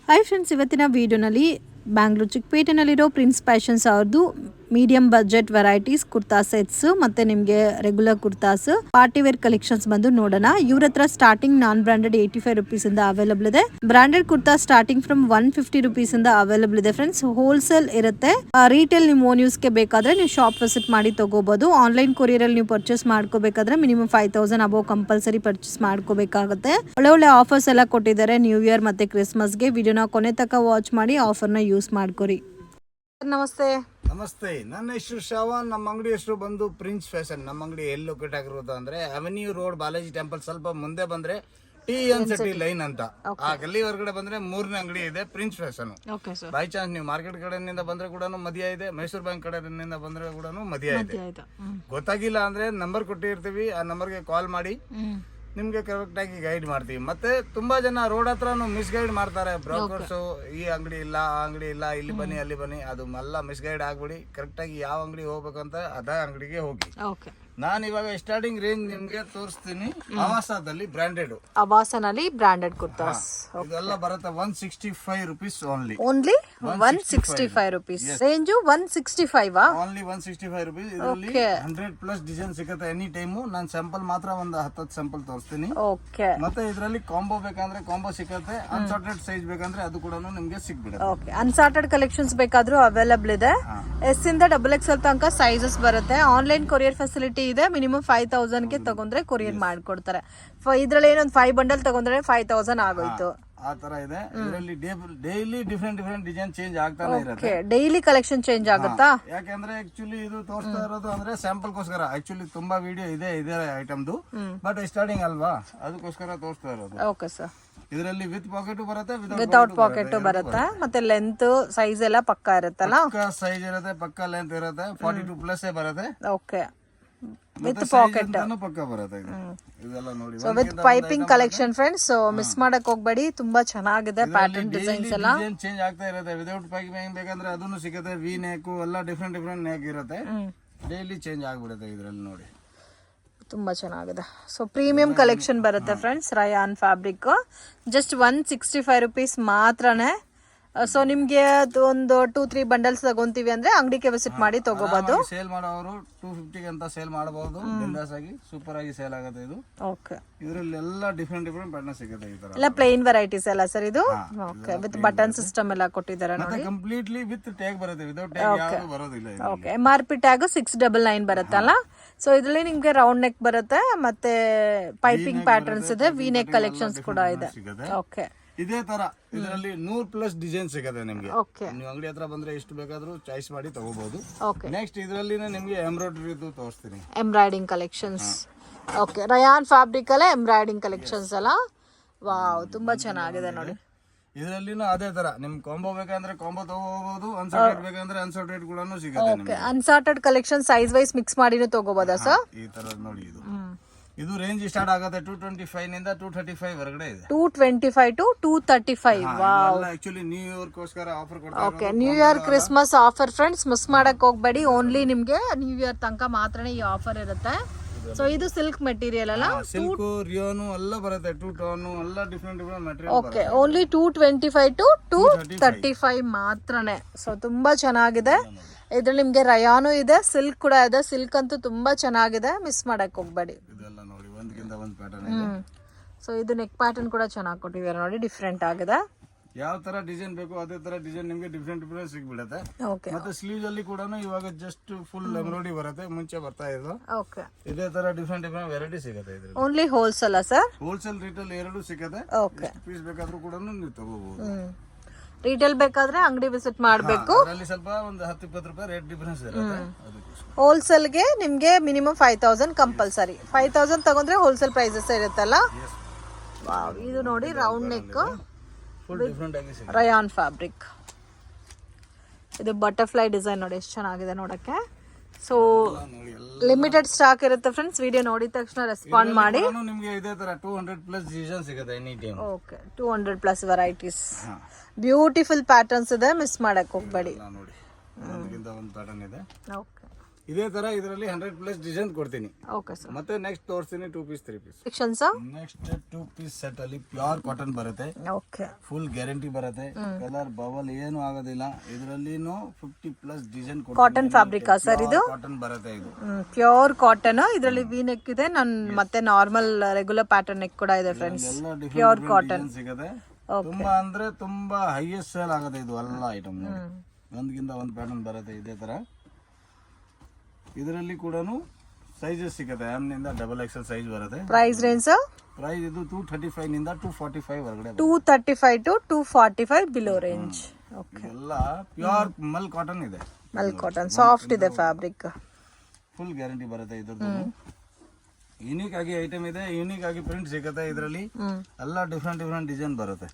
Hi friends, ಇವತ್ತಿನ ವಿಡಿಯೋನಲ್ಲಿ ಬ್ಯಾಂಗ್ಳೂರು ಚಿಕ್ಕಪೇಟೆನಲ್ಲಿರೋ ಪ್ರಿನ್ಸ್ ಫ್ಯಾಷನ್ಸ್ ಅವ್ರದ್ದು medium budget varieties kurta sets ಮತ್ತೆ ನಿಮಗೆ regular kurtas party wear collections ಬಂದು ನೋಡೋಣ. ಇವ್ರ ಹತ್ರ ಸ್ಟಾರ್ಟಿಂಗ್ ನಾನ್ ಬ್ರಾಂಡೆಡ್ 85 rupees ಇಂದ ಅವೈಲಬಲ್ ಇದೆ. Branded kurta starting from 150 rupees ಇಂದ ಅವೈಲಬಲ್ ಇದೆ ಫ್ರೆಂಡ್ಸ್. ಹೋಲ್ಸೇಲ್ ಇರುತ್ತೆ. ರೀಟೇಲ್ ನೀವು ಓನ್ ಯೂಸ್ಗೆ ಬೇಕಾದ್ರೆ ನೀವು ಶಾಪ್ ವಿಸಿಟ್ ಮಾಡಿ ತಗೋಬಹುದು. ಆನ್ಲೈನ್ ಕೊರಿಯರ್ ಅಲ್ಲಿ ನೀವು ಪರ್ಚೇಸ್ ಮಾಡ್ಕೋಬೇಕಾದ್ರೆ ಮಿನಿಮಮ್ 5000 ಅಬೌವ್ ಕಂಪಲ್ಸರಿ ಪರ್ಚೇಸ್ ಮಾಡ್ಕೋಬೇಕಾಗುತ್ತೆ. ಒಳ್ಳೆ ಆಫರ್ಸ್ ಎಲ್ಲ ಕೊಟ್ಟಿದ್ದಾರೆ ನ್ಯೂ ಇಯರ್ ಮತ್ತೆ ಕ್ರಿಸ್ಮಸ್ಗೆ. ವಿಡಿಯೋನ ಕೊನೆ ತನಕ ವಾಚ್ ಮಾಡಿ ಆಫರ್ನ ಯೂಸ್ ಮಾಡ್ಕೊರಿ. ನಮಸ್ತೆ. ನಮಸ್ತೆ, ನನ್ನ ಹೆಸರು ಶ್ರವಣ್. ನಮ್ಮ ಅಂಗಡಿ ಹೆಸರು ಬಂದು ಪ್ರಿನ್ಸ್ ಫ್ಯಾಷನ್. ನಮ್ಮ ಅಂಗಡಿ ಎಲ್ಲಿ ಲೊಕೇಟ್ ಆಗಿರೋದು ಅಂದ್ರೆ ಅವೆನ್ಯೂ ರೋಡ್, ಬಾಲಾಜಿ ಟೆಂಪಲ್ ಸ್ವಲ್ಪ ಮುಂದೆ ಬಂದ್ರೆ TN ಸಿಟಿ ಲೈನ್ ಅಂತ ಆ ಗಲ್ಲಿ ಹೊರಗಡೆ ಬಂದ್ರೆ ಮೂರನೇ ಅಂಗಡಿ ಇದೆ, ಪ್ರಿನ್ಸ್ ಫ್ಯಾಷನ್. ಬೈ ಚಾನ್ಸ್ ನೀವು ಮಾರ್ಕೆಟ್ ಕಡೆಯಿಂದ ಬಂದ್ರೆ ಕೂಡ ಮದಿಯ ಇದೆ, ಮೈಸೂರು ಬ್ಯಾಂಕ್ ಕಡೆಯಿಂದ ಬಂದ್ರೆ ಕೂಡ ಮದಿಯ ಇದೆ. ಗೊತ್ತಾಗಿಲ್ಲ ಅಂದ್ರೆ ನಂಬರ್ ಕೊಟ್ಟಿರ್ತೀವಿ, ಆ ನಂಬರ್ಗೆ ಕಾಲ್ ಮಾಡಿ ನಿಮ್ಗೆ ಕರೆಕ್ಟ್ ಆಗಿ ಗೈಡ್ ಮಾಡ್ತೀವಿ. ಮತ್ತೆ ತುಂಬಾ ಜನ ರೋಡ್ ಹತ್ರನು ಮಿಸ್ಗೈಡ್ ಮಾಡ್ತಾರೆ. ಬ್ರೋಕರ್ಸ್ ಈ ಅಂಗಡಿ ಇಲ್ಲ, ಆ ಅಂಗಡಿ ಇಲ್ಲ, ಇಲ್ಲಿ ಬನ್ನಿ ಅಲ್ಲಿ ಬನ್ನಿ, ಅದು ಎಲ್ಲ ಮಿಸ್ಗೈಡ್ ಆಗ್ಬಿಡಿ. ಕರೆಕ್ಟ್ ಆಗಿ ಯಾವ ಅಂಗಡಿ ಹೋಗ್ಬೇಕಂತ ಅದೇ ಅಂಗಡಿಗೆ ಹೋಗಿ. ನಾನು ಇವಾಗ ಸ್ಟಾರ್ಟಿಂಗ್ ರೇಂಜ್ ನಿಮ್ಗೆ ತೋರಿಸ್ತೀನಿ. ಅವಾಸದಲ್ಲಿ ಬ್ರಾಂಡೆಡ್, ಅವಾಸನಲ್ಲಿ ಬ್ರಾಂಡೆಡ್ ಕುರ್ತಾಸ್ ಇದೆಲ್ಲ ಬರುತ್ತೆ 165 rupees only. 165 rupees range. 165 only 165 rupees. ಇದರಲ್ಲಿ 100+ ಡಿಸೈನ್ ಸಿಗುತ್ತೆ ಎನಿ ಟೈಮು. ನಾನು ಸ್ಯಾಂಪಲ್ ಮಾತ್ರ ಒಂದು 10 ಸ್ಯಾಂಪಲ್ ತೋರಿಸ್ತೀನಿ. ಮತ್ತೆ ಇದರಲ್ಲಿ ಕಾಂಬೋ ಬೇಕಂದ್ರೆ ಕಾಂಬೋ ಸಿಗುತ್ತೆ, ಅನ್ಸಾರ್ಟೆಡ್ ಸೈಜ್ ಬೇಕಂದ್ರೆ ಅದು ಕೂಡ ನಿಮ್ಗೆ ಸಿಕ್ಬಿಡುತ್ತೆ. ಅನ್ಸಾರ್ಟೆಡ್ ಕಲೆಕ್ಷನ್ಸ್ ಬೇಕಾದ್ರೂ ಅವೈಲಬಲ್ ಇದೆ. S ಇಂದ XXL ತನಕ ಸೈಜಸ್ ಬರುತ್ತೆ. ಆನ್ಲೈನ್ ಕೊರಿಯರ್ ಫೆಸಿಲಿಟಿ ಇದೆ. ಮಿನಿಮಮ್ 5000 ಗೆ ತಗೊಂಡ್ರೆ ಕೊರಿಯರ್ ಮಾಡ್ಕೊಡ್ತಾರೆ. ಇದ್ರಲ್ಲಿ ಏನೊಂದು 5 bundle ತಗೊಂಡ್ರೆ 5000 ಆಗೋಯ್ತು. ಆ ತರ ಇದೆ. ಇದರಲ್ಲಿ ಡೈಲಿ ಡಿಫ್ರೆಂಟ್ ಡಿಸೈನ್ ಚೇಂಜ್ ಆಗ್ತಾನೆ ಇರುತ್ತೆ. ಡೈಲಿ ಕಲೆಕ್ಷನ್ ಚೇಂಜ್ ಆಗುತ್ತಾ? ಯಾಕಂದ್ರೆ ಆಕ್ಚುಲಿ ಇದು ತೋರಿಸ್ತಾ ಇರೋದು ಅಂದ್ರೆ ಸ್ಯಾಂಪಲ್ ಗೋಸ್ಕರ. ಆಕ್ಚುಲಿ ತುಂಬಾ ವಿಡಿಯೋ ಇದೆ ಐಟಮ್ದು, ಬಟ್ ಸ್ಟಾರ್ಟಿಂಗ್ ಅಲ್ವಾ, ಅದಕ್ಕೋಸ್ಕರ ತೋರಿಸ್ತಾ ಇರೋದು. Okay sir. ಇದರಲ್ಲಿ ವಿತ್ ಪಾಕೆಟ್ ಬರುತ್ತೆ, ವಿತೌಟ್ ಪಾಕೆಟ್ ಬರುತ್ತೆ. ಮತ್ತೆ ಲೆಂತ್ ಸೈಜ್ ಎಲ್ಲ ಪಕ್ಕಾ ಇರುತ್ತಲ್ಲ? ಪಕ್ಕಾ ಸೈಜ್ ಇರುತ್ತೆ, ಪಕ್ಕಾ ಲೆಂತ್ ಇರುತ್ತೆ. 42+ ಬರುತ್ತೆ. ಓಕೆ, ವಿತ್ ಪಾಕೆಟ್ ಪಕ್ಕ ಬರುತ್ತೆ. ಇದೆಲ್ಲ ನೋಡಿ, so with piping collection friends. So miss ಮಾಡಕ್ ಹೋಗ್ಬೇಡಿ, ತುಂಬಾ ಚೆನ್ನಾಗಿದೆ. ಪ್ಯಾಟರ್ನ್ ಡಿಸೈನ್ಸ್ ಎಲ್ಲ ಚೇಂಜ್ ಆಗ್ತಾ ಇರುತ್ತೆ. ವಿತೌಟ್ ಪೈಪಿಂಗ್ ಬೇಕಂದ್ರೆ ಅದನ್ನು ಸಿಗುತ್ತೆ. ವಿ ನೆಕ್ ಎಲ್ಲ ಡಿಫ್ರೆಂಟ್ ನೇಕ್ ಇರುತ್ತೆ. ಡೈಲಿ ಚೇಂಜ್ ಆಗ್ಬಿಡುತ್ತೆ ಇದರಲ್ಲಿ ನೋಡಿ. ತುಂಬಾ ಚೆನ್ನಾಗಿದೆ. ಸೊ ಪ್ರೀಮಿಯಂ ಕಲೆಕ್ಷನ್ ಬರುತ್ತೆ friends. Riyan fabric just 165 rupees ಮಾತ್ರನೇ. ಸೊ ನಿಮ್ಗೆ ಒಂದು 2-3 bundles ತಗೊಂತೀವಿ ಅಂದ್ರೆ ಅಂಗಡಿಗೆ ವಿಸಿಟ್ ಮಾಡಿ ತಗೋಬಹುದು. ಸೇಲ್ ಮಾಡೋರು 250 ಅಂತ ಸೇಲ್ ಮಾಡಬಹುದು. ಬಿಂದಾಸ್ ಆಗಿ ಸೂಪರ್ ಆಗಿ ಸೇಲ್ ಆಗುತ್ತೆ ಇದು. ಓಕೆ, ಇದರಲ್ಲಿ ಎಲ್ಲ ಡಿಫ್ರೆಂಟ್ ಪ್ಯಾಟರ್ನ್ ಸಿಗುತ್ತೆ. ಈ ತರ ಎಲ್ಲ ಪ್ಲೇನ್ ವೆರೈಟೀಸ್ ಎಲ್ಲ ಸರ್ ಇದು. ಓಕೆ, ವಿತ್ ಬಟನ್ ಸಿಸ್ಟಮ್ ಎಲ್ಲ ಕೊಟ್ಟಿದ್ದಾರೆ ನೋಡಿ. ಕಂಪ್ಲೀಟ್ಲಿ ವಿತ್ ಟ್ಯಾಗ್ ಬರುತ್ತೆ, ವಿತೌಟ್ ಟ್ಯಾಗ್ ಯಾವುದು ಬರೋದಿಲ್ಲ. ಓಕೆ, MRP ಟ್ಯಾಗ್ 699 ಬರುತ್ತಲ್ಲ. ಸೊ ಇದರಲ್ಲಿ ನಿಮ್ಗೆ ರೌಂಡ್ ನೆಕ್ ಬರುತ್ತೆ, ಮತ್ತೆ ಪೈಪಿಂಗ್ ಪ್ಯಾಟರ್ನ್ಸ್ ಇದೆ, ವಿ ನೆಕ್ ಕಲೆಕ್ಷನ್ಸ್ ಕೂಡ ಇದೆ. ಓಕೆ, ಇದೇ ತರ ಇದರಲ್ಲಿ 100+ ಡಿಸೈನ್ ಸಿಗುತ್ತೆ ನಿಮ್ಗೆ. ನೀವು ಅಂಗಡಿ ಹತ್ರ ಬಂದ್ರೆ ಎಷ್ಟು ಬೇಕಾದ್ರೂ ಚಾಯ್ಸ್ ಮಾಡಿ ತಗೋಬಹುದು. ನೆಕ್ಸ್ಟ್ ಇದರಲ್ಲಿ ನಿಮ್ಗೆ ಎಂಬ್ರಾಯ್ಡರಿ ತೋರಿಸ್ತೀನಿ. Embroidering collections. Okay, Riyan fabric ಅಲ್ಲೇ ಎಂಬ್ರಾಯ್ಡಿಂಗ್ ಕಲೆಕ್ಷನ್ಸ್ ಅಲ್ಲ. ವಾವ್, ತುಂಬಾ ಚೆನ್ನಾಗಿದೆ ನೋಡಿ. ಇದರಲ್ಲಿ ಅದೇ ತರ ನಿಮ್ ಕಾಂಬೋ ಬೇಕಂದ್ರೆ ಕಾಂಬೋ ತಗೋಬಹುದು, ಅನ್ಸಾರ್ಟೆಡ್ ಬೇಕಂದ್ರೆ ಅನ್ಸಾರ್ಟೆಡ್ ಕೂಡ ಸಿಗುತ್ತೆ. Okay, unsorted collection size wise mix ಮಾಡಿನೂ ತಗೋಬಹುದಾ ಸರ್? ಈ ತರ ನೋಡಿ. ಇದು ರೇಂಜ್ ಸ್ಟಾರ್ಟ್ ಆಗುತ್ತೆ 225 ನಿಂದ 235 ವರೆಗೆ ಇದೆ. 225 to 235. Wow, actually new year ಗೋಸ್ಕರ ಆಫರ್ ಕೊಡ್ತಾರೆ. Okay, new year Christmas offer friends. Miss ಮಾಡಕ್ ಹೋಗ್ಬೇಡಿ. ಓನ್ಲಿ ನಿಮ್ಗೆ ನ್ಯೂ ಇಯರ್ ತನಕ ಮಾತ್ರನೇ ಈ ಆಫರ್ ಇರುತ್ತೆ. ಸೊ ಇದು ಸಿಲ್ಕ್ ಮೆಟೀರಿಯಲ್ ಅಲ್ಲ? ಸಿಲ್ಕ್, ರಿಯೋನು ಎಲ್ಲ ಬರುತ್ತೆ, 2 ಟೋನ್ ಎಲ್ಲ different material. Okay, only 225 to 235 ಮಾತ್ರನೇ. ಸೊ ತುಂಬಾ ಚೆನ್ನಾಗಿದೆ. ಇದ್ರಲ್ಲಿ ನಿಮ್ಗೆ ರಯಾನು ಇದೆ, ಸಿಲ್ಕ್ ಕೂಡ ಇದೆ. ಸಿಲ್ಕ್ ಅಂತೂ ತುಂಬಾ ಚೆನ್ನಾಗಿದೆ, ಮಿಸ್ ಮಾಡಕ್ ಹೋಗ್ಬೇಡಿ. ಇದೆಲ್ಲ ನೋಡಿ, ಒಂದಕ್ಕಿಂತ ಒಂದು ಪ್ಯಾಟರ್ನ್ ಇದೆ. ಸೊ ಇದು ನೆಕ್ ಪ್ಯಾಟರ್ನ್ ಕೂಡ ಚೆನ್ನಾಗಿ ಕೊಟ್ಟಿದ್ದಾರೆ ನೋಡಿ, ಡಿಫ್ರೆಂಟ್ ಆಗಿದೆ. ಯಾವ ತರ ಡಿಸೈನ್ ಬೇಕು ಅದೇ ತರ ಡಿಸೈನ್ ನಿಮ್ಗೆ ಡಿಫ್ರೆಂಟ್ ಸಿಗ್ಬಿಡುತ್ತೆ. ಮತ್ತೆ ಸ್ಲೀವ್ ಅಲ್ಲಿ ಕೂಡ ಇವಾಗ ಜಸ್ಟ್ ಫುಲ್ ಎಂಬ್ರಾಯ್ಡರಿ ಬರುತ್ತೆ, ಮುಂಚೆ ಬರ್ತಾ ಇದ್ದು. ಓಕೆ, ಇದೇ ತರ ಡಿಫ್ರೆಂಟ್ ವೆರೈಟಿ ಸಿಗುತ್ತೆ ಇದ್ರಲ್ಲಿ. Only wholesale sir? Wholesale retail ಎರಡು ಸಿಗುತ್ತೆ. ಓಕೆ, ಪೀಸ್ ಬೇಕಾದ್ರೂ ಕೂಡ ನೀವು ತಗೋಬಹುದು. ರಿಟೇಲ್ ಬೇಕಾದ್ರೆ ಅಂಗಡಿ ವಿಸಿಟ್ ಮಾಡಬೇಕು. ಅದರಲ್ಲಿ ಸ್ವಲ್ಪ ಒಂದು 10-20 ರೂಪಾಯಿ ರೇಟ್ ಡಿಫರೆನ್ಸ್ ಇರುತ್ತೆ. ಹೋಲ್ಸೇಲ್ಗೆ ನಿಮ್ಗೆ ಮಿನಿಮಮ್ 5000 ಕಂಪಲ್ಸರಿ. 5000 ತಗೊಂಡ್ರೆ ಹೋಲ್ಸೇಲ್ ಪ್ರೈಸಸ್ ಇರುತ್ತಲ್ಲ. ವಾವ್, ಇದು ನೋಡಿ ರೌಂಡ್ ನೆಕ್, ರಯಾನ್ ಫ್ಯಾಬ್ರಿಕ್. ಇದು ಬಟರ್ಫ್ಲೈ ಡಿಸೈನ್ ನೋಡಿ, ಎಷ್ಟು ಚೆನ್ನಾಗಿದೆ ನೋಡಕ್ಕೆ. ಸೊ ಲಿಮಿಟೆಡ್ ಸ್ಟಾಕ್ ಇರುತ್ತೆ ಫ್ರೆಂಡ್ಸ್. ವಿಡಿಯೋ ನೋಡಿದ ತಕ್ಷಣ ರೆಸ್ಪಾಂಡ್ ಮಾಡಿ. ನಿಮಗೆ ಇದೇ ತರ 200+ ಡಿಸೈನ್ ಸಿಗುತ್ತೆ any time. Okay, 200+ varieties, beautiful patterns ಇದೆ, ಮಿಸ್ ಮಾಡಕ್ ಹೋಗ್ಬೇಡಿ. ನೋಡಿ, ಒಂದಕ್ಕಿಂತ ಒಂದು ಪ್ಯಾಟರ್ನ್ ಇದೆ. ಓಕೆ, ಇದೇ ತರ ಇದರಲ್ಲಿ 100+ ಡಿಸೈನ್ ಕೊಡ್ತೀನಿ. Okay sir. ಮತ್ತೆ ನೆಕ್ಸ್ಟ್ ತೋರಿಸ್ತೀನಿ 2 piece 3 piece sections. Next 2 piece set ಅಲ್ಲಿ ಪ್ಯೂರ್ ಕಾಟನ್ ಬರುತ್ತೆ. ಓಕೆ. ಫುಲ್ ಗ್ಯಾರಂಟಿ ಬರುತ್ತೆ. ಕಲರ್ ಬಬಲ್ ಏನು ಆಗೋದಿಲ್ಲ. ಇದರಲ್ಲಿನೂ 50+ ಡಿಸೈನ್ ಕಾಟನ್ ಫ್ಯಾಬ್ರಿಕ್ ಸರ್ ಇದು? ಕಾಟನ್ ಬರುತ್ತೆ ಇದು. Pure cotton. ಇದರಲ್ಲಿ ವಿ ನೆಕ್ ಇದೆ, ಮತ್ತೆ ನಾರ್ಮಲ್ ರೆಗ್ಯುಲರ್ ಪ್ಯಾಟರ್ನ್ ನೆಕ್ ಕೂಡ ಇದೆ ಫ್ರೆಂಡ್ಸ್. ಪ್ಯೂರ್ ಕಾಟನ್ ಸಿಗುತ್ತೆ. ತುಂಬಾ ಅಂದ್ರೆ ತುಂಬಾ ಹೈಯೆಸ್ಟ್ ಸೇಲ್ ಆಗುತ್ತೆ ಇದು ಎಲ್ಲ ಐಟಮ್. ನೋಡಿ ಒಂದ್ಗಿಂತ ಒಂದು ಪ್ಯಾಟರ್ನ್ ಬರುತ್ತೆ ಇದೇ ತರ. ಇದರಲ್ಲಿ ಕೂಡ ಸೈಜಸ್ ಸಿಗುತ್ತೆ. ಎಂ ನಿಂದ XXL ಸೈಜ್ ಬರುತ್ತೆ. ಪ್ರೈಸ್ ರೇಂಜ್ ಇದು 235 ನಿಂದ 245 ವರೆಗೆ. 235 to 245 ಬಿಲೋ ರೇಂಜ್. ಓಕೆ. ಎಲ್ಲ ಪ್ಯೂರ್ ಮಲ್ ಕಾಟನ್ ಇದೆ. ಮಲ್ ಕಾಟನ್ ಸಾಫ್ಟ್ ಇದೆ ಫ್ಯಾಬ್ರಿಕ್. ಫುಲ್ ಗ್ಯಾರಂಟಿ ಬರುತ್ತೆ ಇದ್ರದ್ದು. ಯೂನಿಕ್ ಆಗಿ ಐಟಮ್ ಇದೆ, ಯೂನಿಕ್ ಆಗಿ ಪ್ರಿಂಟ್ ಸಿಗುತ್ತೆ ಇದರಲ್ಲಿ. ಎಲ್ಲ ಡಿಫ್ರೆಂಟ್ ಡಿಸೈನ್ ಬರುತ್ತೆ.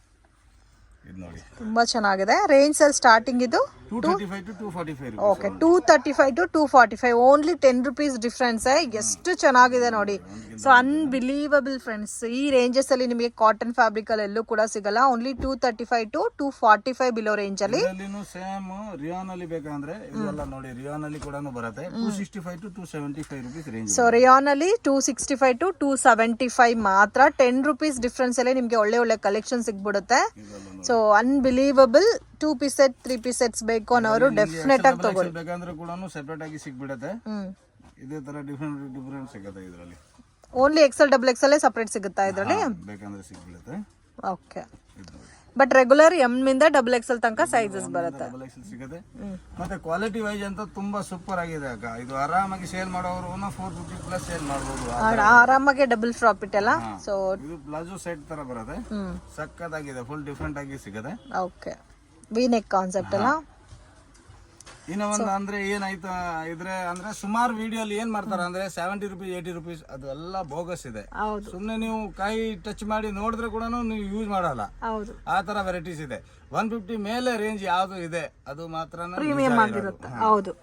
ಇದು ನೋಡಿ ತುಂಬಾ ಚೆನ್ನಾಗಿದೆ. ರೇಂಜ್ ಅಲ್ಲಿ ಸ್ಟಾರ್ಟಿಂಗ್ ಇದು 235 to 245. Okay. 235 to 245 only 10 rupees difference. ಎಷ್ಟು ಚೆನ್ನಾಗಿದೆ ನೋಡಿ. So unbelievable friends. ಈ ರೇಂಜಸ್ ಅಲ್ಲಿ ನಿಮಗೆ ಕಾಟನ್ ಫ್ಯಾಬ್ರಿಕ್ ಅಲ್ಲಿ ಎಲ್ಲೂ ಕೂಡ ಸಿಗಲ್ಲ. ಓನ್ಲಿ 235 to 245 ಬಿಲೋ ರೇಂಜ್ ಅಲ್ಲಿ. ಸೇಮ್ ರಿಯಾನ್ ಅಲ್ಲಿ ಬೇಕಂದ್ರೆ ಇದೆಲ್ಲ ನೋಡಿ ರಿಯಾನ್ ಅಲ್ಲಿ ಕೂಡ ಬರುತ್ತೆ. 265 to 275 rupees range. So rayon ಅಲ್ಲಿ 265 to 275 ಮಾತ್ರ. 10 rupees ಡಿಫ್ರೆನ್ಸ್ ಅಲ್ಲಿ ನಿಮಗೆ ಒಳ್ಳೆ ಕಲೆಕ್ಷನ್ ಸಿಗ್ಬಿಡುತ್ತೆ. So unbelievable. 2 piece set 3 piece sets ಬೇಕು ಅನ್ನೋರು ಡೆಫಿನೆಟ್ ಆಗಿ ತಗೊಳ್ಳಿ. ಬೇಕಂದ್ರೆ ಕೂಡ ಸೆಪರೇಟ್ ಆಗಿ ಸಿಗ್ಬಿಡುತ್ತೆ. ಇದೇ ತರ ಡಿಫ್ರೆಂಟ್ ಸಿಗುತ್ತೆ ಇದರಲ್ಲಿ. ಓನ್ಲಿ XL XXL ಸಪರೇಟ್ ಸಿಗುತ್ತಾ ಇದರಲ್ಲಿ? ಬೇಕಂದ್ರೆ ಸಿಗ್ಬಿಡುತ್ತೆ. ಓಕೆ. ಬಟ್ ರೆಗ್ಯುಲರ್ ಎಂ ನಿಂದ XXL ತನಕ ಸೈಜಸ್ ಬರುತ್ತೆ. XXL ಸಿಗುತ್ತೆ. ಮತ್ತೆ ಕ್ವಾಲಿಟಿ ವೈಸ್ ಅಂತ ತುಂಬಾ ಸೂಪರ್ ಆಗಿದೆ ಅಕ್ಕ. ಇದು ಆರಾಮಾಗಿ ಸೇಲ್ ಮಾಡೋರು 450+ ಸೇಲ್ ಮಾಡಬಹುದು. ಆರಾಮಾಗಿ ಡಬಲ್ ಪ್ರಾಫಿಟ್ ಅಲ್ಲ. ಸೊ ಇದು ಪ್ಲಾಜೋ ಸೆಟ್ ತರ ಬರುತ್ತೆ. ಸಕ್ಕತ್ತಾಗಿದೆ. ಫುಲ್ ಡಿಫ್ರೆಂಟ್ ಆಗಿ ಸಿಗುತ್ತೆ. ಓಕೆ. ವಿ ನೆಕ್ ಕಾನ್ಸೆಪ್ಟ್ ಅಲ್ಲ. ಇನ್ನ ಒಂದು ಅಂದ್ರೆ ಏನಾಯ್ತು ಇದ್ರೆ ಅಂದ್ರೆ ಸುಮಾರು ವಿಡಿಯೋಲಿ ಏನ್ ಮಾಡ್ತಾರೆ ಅಂದ್ರೆ 70 rupees 80 rupees ಅದು ಎಲ್ಲ ಬೋಗಸ್ ಇದೆ. ಸುಮ್ನೆ ನೀವು ಕೈ ಟಚ್ ಮಾಡಿ ನೋಡಿದ್ರೆ ಕೂಡ ನೀವು ಯೂಸ್ ಮಾಡಲ್ಲ. ಆ ತರ ವೆರೈಟೀಸ್ ಇದೆ. 150 ಮೇಲೆ ರೇಂಜ್ ಯಾವ್ದು ಇದೆ ಅದು ಮಾತ್ರ ಪ್ರೀಮಿಯಂ ಆಗಿರುತ್ತೆ. ಹೌದು.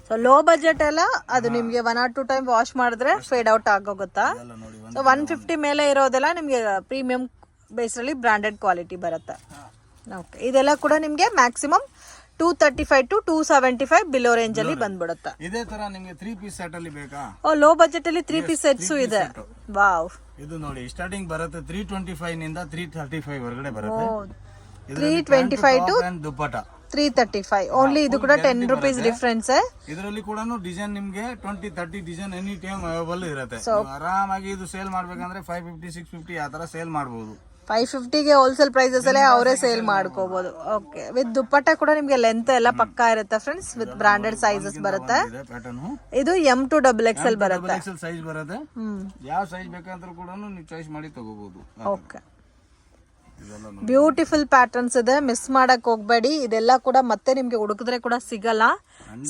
ಸೊ ಲೋ ಬಜೆಟ್ ಎಲ್ಲ ಅದು ನಿಮ್ಗೆ 1 or 2 ಟೈಮ್ ವಾಶ್ ಮಾಡಿದ್ರೆ ಫೇಡ್ ಔಟ್ ಆಗೋಗುತ್ತಾ. ಸೊ 150 ಮೇಲೆ ಇರೋದೆಲ್ಲ ನಿಮ್ಗೆ ಪ್ರೀಮಿಯಂ ಬೇಸ್ ಅಲ್ಲಿ ಬ್ರಾಂಡೆಡ್ ಕ್ವಾಲಿಟಿ ಬರುತ್ತೆ. ಓಕೆ. ಇದೆಲ್ಲ ಕೂಡ ನಿಮ್ಗೆ ಮ್ಯಾಕ್ಸಿಮಮ್ 235 to 275 ಬಿಲೋ ರೇಂಜ್ ಅಲ್ಲಿ ಬಂದ್ಬಿಡುತ್ತೆ. ಇದೇ ತರ ನಿಮ್ಗೆ 3 ಪೀಸ್ ಸೆಟ್ ಅಲ್ಲಿ ಬೇಕಾ? ಓ, ಲೋ ಬಜೆಟ್ ಅಲ್ಲಿ 3 ಪೀಸ್ ಸೆಟ್ಸ್ ಇದೆ. ವಾವ್. ಇದು ನೋಡಿ ಸ್ಟಾರ್ಟಿಂಗ್ ಬರುತ್ತೆ 325 ನಿಂದ 335 ವರೆಗೆ ಬರುತ್ತೆ. 325 to ದುಪ್ಪಟ 335 ಓನ್ಲಿ. ಇದು ಕೂಡ 10 rupees ಡಿಫರೆನ್ಸ್. ಇದರಲ್ಲಿ ಕೂಡ ಡಿಸೈನ್ ನಿಮ್ಗೆ 20-30 ಡಿಸೈನ್ ಎನಿ ಟೈಮ್ ಅವೈಲೇಬಲ್ ಇರುತ್ತೆ. ಆರಾಮಾಗಿ ಇದು ಸೇಲ್ ಮಾಡ್ಬೇಕಂದ್ರೆ 550 650 ಆ ತರ ಸೇಲ್ ಮಾಡಬಹುದು. 550 ಗೆ ಹೋಲ್ಸೇಲ್ ಪ್ರೈಸಸ್ ಅಲ್ಲೇ ಅವರೇ ಸೇಲ್ ಮಾಡ್ಕೋಬಹುದು. ಓಕೆ. ವಿತ್ ದುಪ್ಪಟ್ಟ ಕೂಡ ನಿಮ್ಗೆ ಲೆಂತ್ ಎಲ್ಲ ಪಕ್ಕಾ ಇರುತ್ತೆ ಫ್ರೆಂಡ್ಸ್. ವಿತ್ ಬ್ರಾಂಡೆಡ್ ಸೈಜಸ್ ಬರುತ್ತೆ. ಇದು M to XXL ಬರುತ್ತೆ. XXL ಸೈಜ್ ಬರುತ್ತೆ. ಯಾವ ಸೈಜ್ ಬೇಕಂದ್ರೂ ಕೂಡ ನೀವು ಚಾಯ್ಸ್ ಮಾಡಿ ತಗೋಬಹುದು. ಓಕೆ. ಬ್ಯೂಟಿಫುಲ್ ಪ್ಯಾಟರ್ನ್ಸ್ ಇದೆ. ಮಿಸ್ ಮಾಡಕ್ ಹೋಗ್ಬೇಡಿ. ಇದೆಲ್ಲ ಕೂಡ ಮತ್ತೆ ನಿಮ್ಗೆ ಹುಡುಕಿದ್ರೆ ಕೂಡ ಸಿಗಲ್ಲ.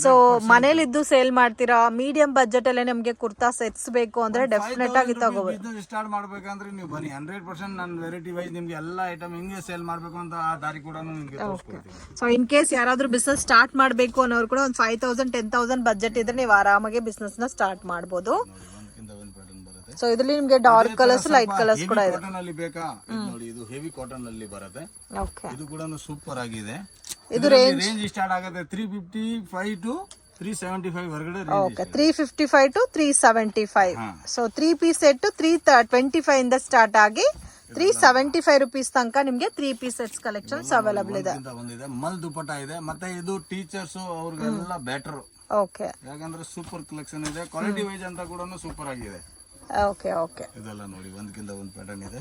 ಸೊ ಮನೇಲಿದ್ದು ಸೇಲ್ ಮಾಡ್ತೀರಾ, ಮೀಡಿಯಂ ಬಜೆಟ್ ಅಲ್ಲೇ ನಿಮ್ಗೆ ಕುರ್ತಾ ಸೆಟ್ಸ್ ಬೇಕು ಅಂದ್ರೆ ಡೆಫಿನೆಟ್ ಆಗಿ ತಗೋಬಹುದು. ಬಿಸ್ನೆಸ್ ಸ್ಟಾರ್ಟ್ ಮಾಡ್ಬೇಕಂದ್ರೆ ನೀವು ಬನ್ನಿ. 100% ನಾನು ವೆರೈಟಿ ವೈಸ್ ನಿಮ್ಗೆ ಎಲ್ಲ ಐಟಮ್ ಹಿಂಗೆ ಸೇಲ್ ಮಾಡ್ಬೇಕು ಅಂತ ಆ ದಾರಿ ಕೂಡ ನಿಮ್ಗೆ ತೋರಿಸ್ಕೊಡ್ತೀನಿ. ಸೊ ಇನ್ ಕೇಸ್ ಯಾರಾದ್ರೂ ಬಿಸ್ನೆಸ್ ಸ್ಟಾರ್ಟ್ ಮಾಡ್ಬೇಕು ಅನ್ನೋರು ಕೂಡ ಒಂದು 5000 10,000 ಬಜೆಟ್ ಇದ್ರೆ ನೀವು ಆರಾಮಾಗಿ ಬಿಸ್ನೆಸ್ ನ ಸ್ಟಾರ್ಟ್ ಮಾಡಬಹುದು. ಸೊ ಇದರಲ್ಲಿ ನಿಮಗೆ ಡಾರ್ಕ್ ಕಲರ್ಸ್ ಲೈಟ್ ಕಲರ್ಸ್ ಕೂಡ ಇದೆ. ಕಾಟನ್ ಅಲ್ಲಿ ಬೇಕಾ? ನೋಡಿ ಇದು ಹೆವಿ ಕಾಟನ್ ಅಲ್ಲಿ ಬರುತ್ತೆ. ಓಕೆ. ಇದು ಕೂಡ ಸೂಪರ್ ಆಗಿದೆ. ಇದು ರೇಂಜ್ ಸ್ಟಾರ್ಟ್ ಆಗುತ್ತೆ 355 to 375 ವರೆಗೆ. ಓಕೆ. 355 to 375. ಸೊ 3 ಪೀಸ್ ಸೆಟ್ 325 ಇಂದ ಸ್ಟಾರ್ಟ್ ಆಗಿ 375 rupees ತನಕ ನಿಮ್ಗೆ 3 ಪೀಸ್ ಸೆಟ್ಸ್ ಕಲೆಕ್ಷನ್ಸ್ ಅವೈಲೇಬಲ್ ಇದೆ. ಮಲ್ ದುಪಟ್ಟ ಇದೆ. ಮತ್ತೆ ಇದು ಟೀಚರ್ಸ್ ಅವ್ರಿಗೆಲ್ಲ ಬೆಟರ್. ಓಕೆ. ಯಾಕಂದ್ರೆ ಸೂಪರ್ ಕಲೆಕ್ಷನ್ ಇದೆ. ಕ್ವಾಲಿಟಿ ವೈಸ್ ಅಂತ ಕೂಡ ಸೂಪರ್ ಆಗಿದೆ. ಓಕೆ. ಓಕೆ. ಇದೆಲ್ಲ ನೋಡಿ ಒಂದಕ್ಕಿಂತ ಒಂದು ಪ್ಯಾಟರ್ನ್ ಇದೆ.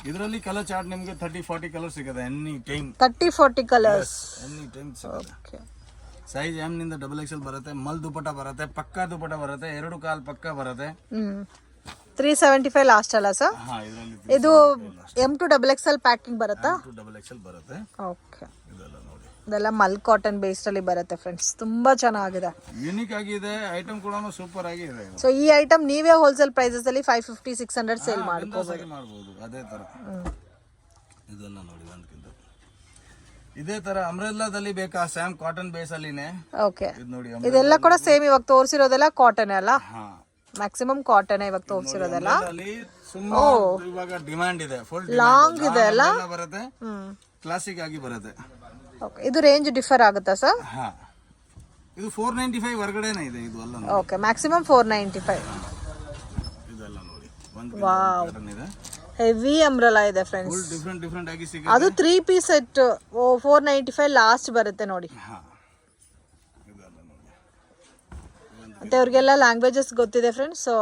ಇದರಲ್ಲಿ ಕಲರ್ ಚಾರ್ಟ್ ನಿಮಗೆ 30-40 ಕಲರ್ ಸಿಗುತ್ತೆ any time. 30-40 colours any time ಸಿಗುತ್ತೆ. ಓಕೆ. ಸೈಜ್ M ನಿಂದ XXL ಬರುತ್ತೆ. ಮಲ್ ದುಪಟ್ಟ ಬರುತ್ತೆ. ಪಕ್ಕಾ ದುಪಟ್ಟ ಬರುತ್ತೆ. 2 ಕಾಲ್ ಪಕ್ಕ ಬರುತ್ತೆ. 375 ಲಾಸ್ಟ್ ಅಲ್ಲ ಸರ್? ಹಾ. ಇದರಲ್ಲಿ ಇದು M to XXL ಪ್ಯಾಕಿಂಗ್ ಬರುತ್ತಾ? XXL ಬರುತ್ತೆ. ಓಕೆ. ಇದೆಲ್ಲ ಮಲ್ ಕಾಟನ್ ಬೇಸ್ಡ್ ಅಲ್ಲಿ ಬರುತ್ತೆ ಫ್ರೆಂಡ್ಸ್. ತುಂಬಾ ಚೆನ್ನಾಗಿದೆ. ಯೂನಿಕ್ ಆಗಿದೆ. ಐಟಮ್ ಕೂಡ ಸೂಪರ್ ಆಗಿದೆ. ಸೊ ಈ ಐಟಮ್ ನೀವೇ ಹೋಲ್ಸೇಲ್ ಪ್ರೈಸಸ್ ಅಲ್ಲಿ 550-600 ಸೇಲ್ ಮಾಡ್ಕೋಬಹುದು. ಅದೇ ತರ ಇದೆಲ್ಲ ನೋಡಿ ಒಂದಕ್ಕಿಂತ. ಇದೇ ತರ ಅಮ್ರೆಲ್ಲಾದಲ್ಲಿ ಬೇಕಾ? ಸ್ಯಾಮ್ ಕಾಟನ್ ಬೇಸ್ ಅಲ್ಲಿನೇ. ಓಕೆ. ಇದೆಲ್ಲ ಕೂಡ ಸೇಮ್. ಇವಾಗ ತೋರಿಸಿರೋದೆಲ್ಲ ಕಾಟನ್ ಅಲ್ಲ? ಮ್ಯಾಕ್ಸಿಮಮ್ ಕಾಟನ್ ಇವಾಗ ತೋರಿಸಿರೋದೆಲ್ಲ. ಇವಾಗ ಡಿಮ್ಯಾಂಡ್ ಇದೆ. ಫುಲ್ ಲಾಂಗ್ ಇದೆ ಅಲ್ಲ? ಬರುತ್ತೆ. ಕ್ಲಾಸಿಕ್ ಆಗಿ ಬರುತ್ತೆ. ಓಕೆ, ಇದು ರೇಂಜ್ ಡಿಫರ್ ಆಗುತ್ತಾ ಸರ್? ಹಾ, ಇದು 495 ಹೊರಗಡೆನೇ ಇದೆ ಇದು ಅಲ್ಲ. Okay, maximum 495. ಇದೆಲ್ಲ ನೋಡಿ ಒಂದು ವಾವ್, ಪ್ಯಾಟರ್ನ್ ಇದೆ, ಹೆವಿ ಅಂಬ್ರೆಲಾ ಇದೆ ಫ್ರೆಂಡ್ಸ್. ಫುಲ್ ಡಿಫರೆಂಟ್ ಡಿಫರೆಂಟ್ ಆಗಿ ಸಿಗುತ್ತೆ. ಅದು 3 ಪೀಸ್ ಸೆಟ್ 495 ಲಾಸ್ಟ್ ಬರುತ್ತೆ ನೋಡಿ. ಹಾ, ಇದೆಲ್ಲ ನೋಡಿ. ಮತ್ತೆ ಅವ್ರಿಗೆಲ್ಲ ಲ್ಯಾಂಗ್ವೇಜಸ್ ಗೊತ್ತಿದೆ ಫ್ರೆಂಡ್ಸ್, ಸೊ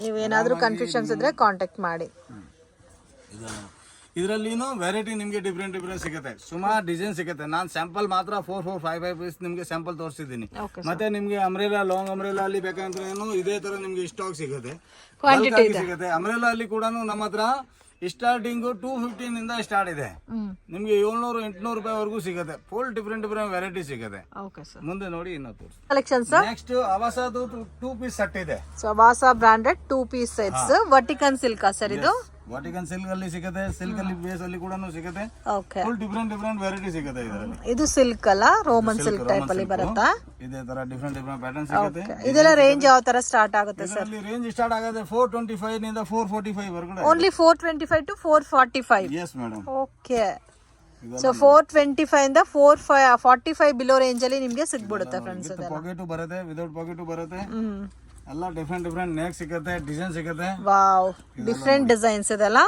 ನೀವೇನಾದ್ರೂ ಕನ್ಫ್ಯೂಷನ್ಸ್ ಇದ್ರೆ ಕಾಂಟ್ಯಾಕ್ಟ್ ಮಾಡಿ. ಇದರಲ್ಲಿನೂ ವೆರೈಟಿ ನಿಮಗೆ ಡಿಫ್ರೆಂಟ್ ಡಿಫ್ರೆಂಟ್ ಸಿಗುತ್ತೆ, ಸುಮಾರು ಡಿಸೈನ್ ಸಿಗುತ್ತೆ. ನಾನು ಸ್ಯಾಂಪಲ್ ಮಾತ್ರ 455 ಪೀಸ್ ನಿಮಗೆ ಸ್ಯಾಂಪಲ್ ತೋರಿಸಿದ್ದೀನಿ. ಮತ್ತೆ ನಿಮಗೆ ಅಮ್ರೇಲಾ, ಲಾಂಗ್ ಅಮ್ರೇಲಾ ಅಲ್ಲಿ ಬೇಕಂದ್ರೆ ಇದೇ ತರ ನಿಮಗೆ ಸ್ಟಾಕ್ ಸಿಗುತ್ತೆ, ಕ್ವಾಂಟಿಟಿ ಸಿಗುತ್ತೆ. ಅಮ್ರೇಲಾ ಅಲ್ಲಿ ಕೂಡ ನಮ್ಮ ಹತ್ರ ಸ್ಟಾರ್ಟಿಂಗು 250 ಇಂದ ಸ್ಟಾರ್ಟ್ ಇದೆ, ನಿಮ್ಗೆ 700-800 ರೂಪಾಯಿ ವರೆಗೂ ಸಿಗುತ್ತೆ. ಫುಲ್ ಡಿಫ್ರೆಂಟ್ ಡಿಫ್ರೆಂಟ್ ವೆರೈಟಿ ಸಿಗುತ್ತೆ. ಮುಂದೆ ನೋಡಿ ಇನ್ನೂ ತೋರಿಸಿ ಕಲೆಕ್ಷನ್ಸ್. ನೆಕ್ಸ್ಟ್ ಅವಾಸಾದು 2 ಪೀಸ್ ಸೆಟ್ ಇದೆ. So Avaasa branded 2 piece sets, ವರ್ಟಿಕನ್ ಸಿಲ್ಕ್ ಸರ್ ಇದು? ವರ್ಟಿಕನ್ ಸಿಲ್ಕ್ ಅಲ್ಲಿ ಸಿಗುತ್ತೆ, ಸಿಲ್ಕ್ ಅಲ್ಲಿ ಬೇಸ್ ಅಲ್ಲಿ ಕೂಡ ಸಿಗುತ್ತೆ. Okay, full different different variety ಸಿಗುತ್ತೆ ಇದರಲ್ಲಿ. ಇದು ಸಿಲ್ಕ್ ಅಲ್ಲ, ರೋಮನ್ ಸಿಲ್ಕ್ ಟೈಪ್ ಅಲ್ಲಿ ಬರುತ್ತಾ? ಇದೇ ತರ ಡಿಫ್ರೆಂಟ್ ಡಿಫ್ರೆಂಟ್ ಪ್ಯಾಟರ್ನ್ ಸಿಗುತ್ತೆ. ಇದೆಲ್ಲ ರೇಂಜ್ ಯಾವ ತರ ಸ್ಟಾರ್ಟ್ ಆಗುತ್ತೆ ಸರ್? ಇದರಲ್ಲಿ ರೇಂಜ್ ಸ್ಟಾರ್ಟ್ ಆಗುತ್ತೆ 425 ನಿಂದ 445 ವರೆಗೂ. Only 425 to 445? Yes madam. Okay, so 425 ಇಂದ 445 ಬಿಲೋ ರೇಂಜ್ ಅಲ್ಲಿ ನಿಮಗೆ ಸಿಗ್ಬಿಡುತ್ತೆ ಫ್ರೆಂಡ್ಸ್. ವಿತ್ ಪಾಕೆಟ್ ಬರುತ್ತೆ, ವಿದೌಟ್ ಪಾಕೆಟ್ ಬರುತ್ತೆ, ಎಲ್ಲ ಡಿಫ್ರೆಂಟ್ ಡಿಫ್ರೆಂಟ್ ನೆಕ್ ಸಿಗುತ್ತೆ, ಡಿಸೈನ್ ಸಿಗುತ್ತೆ. ವಾವ್, ಡಿಫ್ರೆಂಟ್ ಡಿಸೈನ್ಸ್ ಇದೆಲ್ಲ.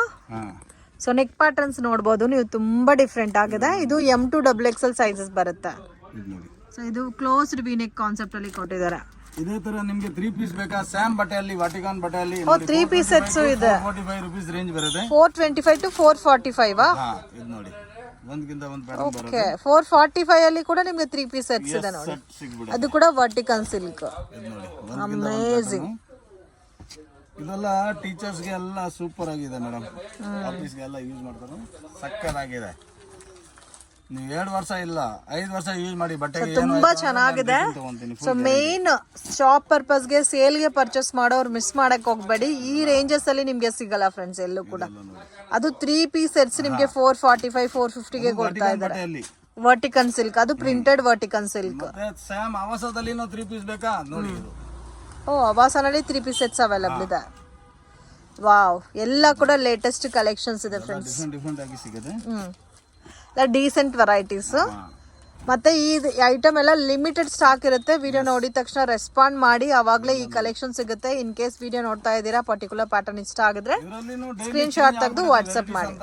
ಸೊ ನೆಕ್ ಪ್ಯಾಟರ್ನ್ಸ್ ನೋಡಬಹುದು ನೀವು, ತುಂಬಾ ಡಿಫ್ರೆಂಟ್ ಆಗಿದೆ. ಇದು M2 XXL ಸೈಜಸ್ ಬರುತ್ತೆ. ಸೊ ಇದು ಕ್ಲೋಸ್ಡ್ ವಿ ನೆಕ್ ಕಾನ್ಸೆಪ್ಟ್ ಅಲ್ಲಿ ಕೊಟ್ಟಿದ್ದಾರೆ. ಇದೇ ತರ ನಿಮಗೆ 3 ಪೀಸ್ ಬೇಕಾ? ಸ್ಯಾಮ್ ಬಟ್ಟೆಯಲ್ಲಿ, ವಾಟಿಕಾನ್ ಬಟ್ಟೆಯಲ್ಲಿ 3 ಪೀಸ್ ಸೆಟ್ಸ್ ಇದೆ. 45 ರೂಪೀಸ್ ರೇಂಜ್ ಬರುತ್ತೆ. 425 ಟು 445 ಹಾ, ಇದು ನೋಡಿ ಒಂದಕ್ಕಿಂತ ಒಂದು ಪ್ಯಾಟರ್ನ್ ಬರುತ್ತೆ. ಓಕೆ, 445 ಅಲ್ಲಿ ಕೂಡ ನಿಮಗೆ 3 ಪೀಸ್ ಸೆಟ್ಸ್ ಇದೆ ನೋಡಿ. ಅದು ಕೂಡ ವರ್ಟಿಕನ್ ಸಿಲ್ಕ್. ಅಮೇಜಿಂಗ್. ಇದೆಲ್ಲ ಟೀಚರ್ಸ್ ಗೆ ಎಲ್ಲ ಸೂಪರ್ ಆಗಿದೆ ಮೇಡಮ್, ಆಫೀಸ್ ಗೆ ಎಲ್ಲ ಯೂಸ್ ಮಾಡ್ತಾರೆ, ಸಕ್ಕತ್ತಾಗಿದೆ. ನೀವು 2 ವರ್ಷ ಇಲ್ಲ 5 ವರ್ಷ ಯೂಸ್ ಮಾಡಿ ಬಟ್ಟೆಗೆ. ತುಂಬಾ ಚೆನ್ನಾಗಿದೆ. ಸೊ ಮೇನ್ ಶಾಪ್ ಪರ್ಪಸ್ ಗೆ, ಸೇಲ್ ಗೆ ಪರ್ಚೇಸ್ ಮಾಡೋರು ಮಿಸ್ ಮಾಡಕ್ ಹೋಗ್ಬೇಡಿ. ಈ ರೇಂಜಸ್ ಅಲ್ಲಿ ನಿಮ್ಗೆ ಸಿಗಲ್ಲ ಫ್ರೆಂಡ್ಸ್ ಎಲ್ಲೂ ಕೂಡ. ಅದು 3 ಪೀಸ್ ಸೆಟ್ಸ್ ನಿಮ್ಗೆ 445 450 ಗೆ ಕೊಡ್ತಾ ಇದ್ದಾರೆ. ವರ್ಟಿಕನ್ ಸಿಲ್ಕ್, ಅದು ಪ್ರಿಂಟೆಡ್ ವರ್ಟಿಕನ್ ಸಿಲ್ಕ್. ಸ್ಯಾಮ್ ಆವಾಸದಲ್ಲಿ 3 ಪೀಸ್ ಬೇಕಾ ನೋಡಿ. ಓ, ಅವಾಸನಲ್ಲಿ 3 ಪೀಸ್ ಸೆಟ್ಸ್ ಅವೈಲಬಲ್ ಇದೆ. ವಾವ್, ಎಲ್ಲ ಕೂಡ ಲೇಟೆಸ್ಟ್ ಕಲೆಕ್ಷನ್ಸ್ ಇದೆ ಫ್ರೆಂಡ್ಸ್. ಡಿಫರೆಂಟ್ ಆಗಿ ಸಿಗುತ್ತೆ, ಡೀಸೆಂಟ್ ವೆರೈಟೀಸ್. ಮತ್ತೆ ಈ ಐಟಮ್ ಎಲ್ಲ ಲಿಮಿಟೆಡ್ ಸ್ಟಾಕ್ ಇರುತ್ತೆ. ವಿಡಿಯೋ ನೋಡಿದ ತಕ್ಷಣ ರೆಸ್ಪಾಂಡ್ ಮಾಡಿ, ಅವಾಗಲೇ ಈ ಕಲೆಕ್ಷನ್ ಸಿಗುತ್ತೆ. ಇನ್ ಕೇಸ್ ವಿಡಿಯೋ ನೋಡ್ತಾ ಇದ್ದೀರಾ, ಪರ್ಟಿಕ್ಯುಲರ್ ಪ್ಯಾಟರ್ನ್ ಇಷ್ಟ ಆಗಿದ್ರೆ ಸ್ಕ್ರೀನ್ ಶಾಟ್ ತೆಗೆದು ವಾಟ್ಸ್ಆಪ್ ಮಾಡಿ.